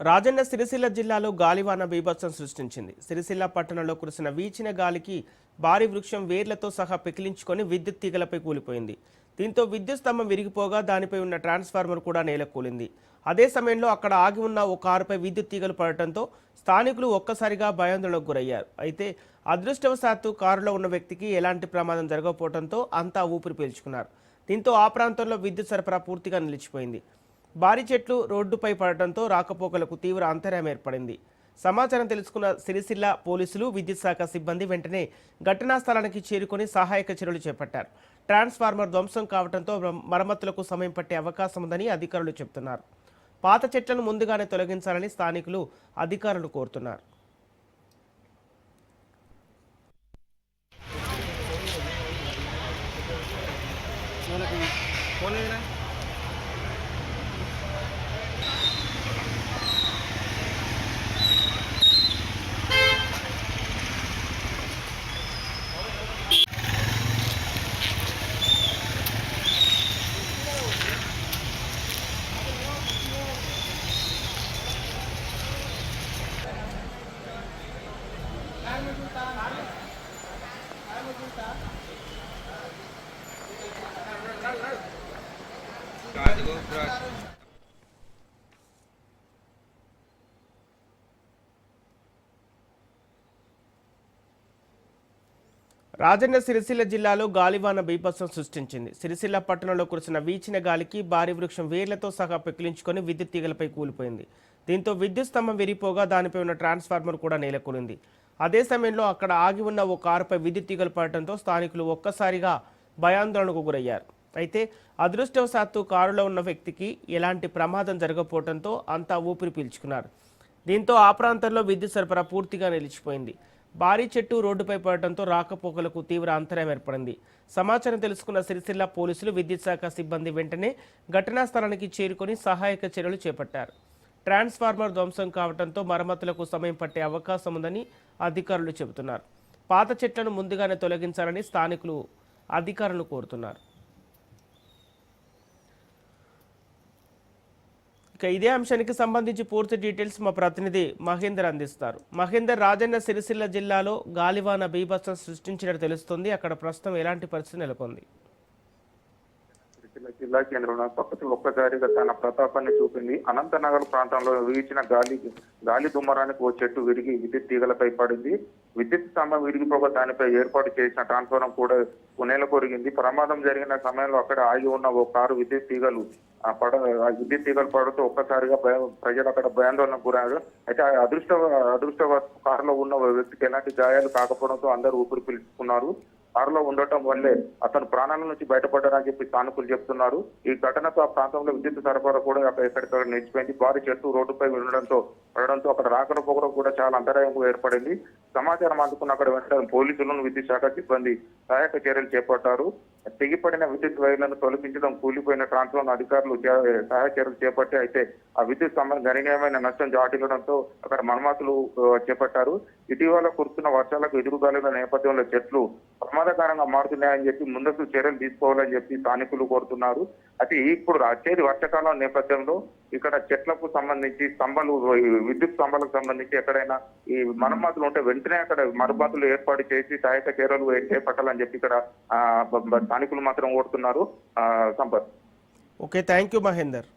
రాజన్న సిరిసిల్ల జిల్లాలో గాలివాన బీభత్సం సృష్టించింది. సిరిసిల్ల పట్టణంలో కురిసిన వీచిన గాలికి భారీ వృక్షం వేర్లతో సహా పెకిలించుకొని విద్యుత్ తీగలపై కూలిపోయింది. దీంతో విద్యుత్ స్తంభం విరిగిపోగా దానిపై ఉన్న ట్రాన్స్ఫార్మర్ కూడా నేలకూలింది. అదే సమయంలో అక్కడ ఆగి ఉన్న ఓ కారుపై విద్యుత్ తీగలు పడటంతో స్థానికులు ఒక్కసారిగా భయాందోళనకు గురయ్యారు. అయితే అదృష్టవశాత్తు కారులో ఉన్న వ్యక్తికి ఎలాంటి ప్రమాదం జరగకపోవడంతో అంతా ఊపిరి పీల్చుకున్నారు. దీంతో ఆ ప్రాంతంలో విద్యుత్ సరఫరా పూర్తిగా నిలిచిపోయింది. భారీ చెట్లు రోడ్డుపై పడటంతో రాకపోకలకు తీవ్ర అంతరాయం ఏర్పడింది. సమాచారం తెలుసుకున్న సిరిసిల్ల పోలీసులు, విద్యుత్ శాఖ సిబ్బంది వెంటనే ఘటనా స్థలానికి చేరుకొని సహాయక చర్యలు చేపట్టారు. ట్రాన్స్ఫార్మర్ ధ్వంసం కావడంతో మరమ్మతులకు సమయం పట్టే అవకాశం ఉందని అధికారులు చెబుతున్నారు. పాత చెట్లను ముందుగానే తొలగించాలని స్థానికులు అధికారులు కోరుతున్నారు. రాజన్న సిరిసిల్ల జిల్లాలో గాలివాన బీభత్సం సృష్టించింది. సిరిసిల్ల పట్టణంలో కురిసిన వీచిన గాలికి భారీ వృక్షం వేర్లతో సహా పెకిలించుకొని విద్యుత్ తీగలపై కూలిపోయింది. దీంతో విద్యుత్ స్తంభం విరిగిపోగా దానిపై ఉన్న ట్రాన్స్ఫార్మర్ కూడా నేలకూలింది. అదే సమయంలో అక్కడ ఆగి ఉన్న ఓ కారుపై విద్యుత్ తీగలు పడటంతో స్థానికులు ఒక్కసారిగా భయాందోళనకు గురయ్యారు. అయితే అదృష్టవశాత్తు కారులో ఉన్న వ్యక్తికి ఎలాంటి ప్రమాదం జరగకపోవడంతో అంతా ఊపిరి పీల్చుకున్నారు. దీంతో ఆ ప్రాంతంలో విద్యుత్ సరఫరా పూర్తిగా నిలిచిపోయింది. భారీ చెట్టు రోడ్డుపై పడటంతో రాకపోకలకు తీవ్ర అంతరాయం ఏర్పడింది. సమాచారం తెలుసుకున్న సిరిసిల్ల పోలీసులు, విద్యుత్ శాఖ సిబ్బంది వెంటనే ఘటనా స్థలానికి చేరుకొని సహాయక చర్యలు చేపట్టారు. ట్రాన్స్ఫార్మర్ ధ్వంసం కావడంతో మరమ్మతులకు సమయం పట్టే అవకాశం ఉందని అధికారులు చెబుతున్నారు. పాత చెట్లను ముందుగానే తొలగించాలని స్థానికులు అధికారులను కోరుతున్నారు. ఇక ఇదే అంశానికి సంబంధించి పూర్తి డీటెయిల్స్ మా ప్రతినిధి మహేందర్ అందిస్తారు. మహేందర్, రాజన్న సిరిసిల్ల జిల్లాలో గాలివాన బీభత్సం సృష్టించినట్టు తెలుస్తుంది. అక్కడ ప్రస్తుతం ఎలాంటి పరిస్థితి నెలకొంది? జిల్లా కేంద్రంలో ప్రకృతి ఒక్కసారిగా తన ప్రతాపాన్ని చూపింది. అనంతనగర్ ప్రాంతంలో వీచిన గాలి దుమ్మరానికి ఓ చెట్టు విరిగి విద్యుత్ తీగలపై పడింది. విద్యుత్ స్తంభం విరిగిపోగా దానిపై ఏర్పాటు చేసిన ట్రాన్స్ఫార్మర్ కూడా నేల కొరిగింది. ప్రమాదం జరిగిన సమయంలో అక్కడ ఆగి ఉన్న ఓ కారు విద్యుత్ తీగలు పడుతూ ఒక్కసారిగా ప్రజలు అక్కడ భయాందోళనకు గురయ్యారు. అయితే అదృష్ట కారులో ఉన్న వ్యక్తికి ఎలాంటి గాయాలు కాకపోవడంతో అందరూ ఊపిరి పీల్చుకున్నారు. కారులో ఉండటం వల్లే అతను ప్రాణాల నుంచి బయటపడ్డారని చెప్పి స్థానికులు చెప్తున్నారు. ఈ ఘటనతో ఆ ప్రాంతంలో విద్యుత్ సరఫరా కూడా ఎక్కడికక్కడ నిలిచిపోయింది. భారీ చెట్టు రోడ్డుపై పడడంతో అక్కడ రాకపోకడం కూడా చాలా అంతరాయం ఏర్పడింది. సమాచారం అందుకున్న అక్కడ వెంటనే పోలీసులను, విద్యుత్ శాఖ సిబ్బంది సహాయక చర్యలు చేపట్టారు. తెగిపడిన విద్యుత్ వైర్లను తొలగించడం, కూలిపోయిన ట్రాన్స్ఫార్మర్ అధికారులు సహాయ చర్యలు చేపట్టి అయితే ఆ విద్యుత్ సంబంధం గణనీయమైన నష్టం జాటిల్లడంతో అక్కడ మరమ్మతులు చేపట్టారు. ఇటీవల కురుస్తున్న వర్షాలకు ఎదురుగాలుల నేపథ్యంలో చెట్లు ప్రమాదకరంగా మారుతున్నాయని చెప్పి ముందస్తు చర్యలు తీసుకోవాలని చెప్పి స్థానికులు కోరుతున్నారు. అయితే ఇప్పుడు వచ్చేది వర్షాకాలం నేపథ్యంలో ఇక్కడ చెట్లకు సంబంధించి విద్యుత్ స్తంభాలకు సంబంధించి ఎక్కడైనా ఈ మరమ్మతులు ఉంటే వెంటనే అక్కడ మరమ్మతులు ఏర్పాటు చేసి సహాయక చర్యలు చేపట్టాలని చెప్పి ఇక్కడ స్థానికులు మాత్రం కోరుతున్నారు. Sampath. Okay, thank you Mahender.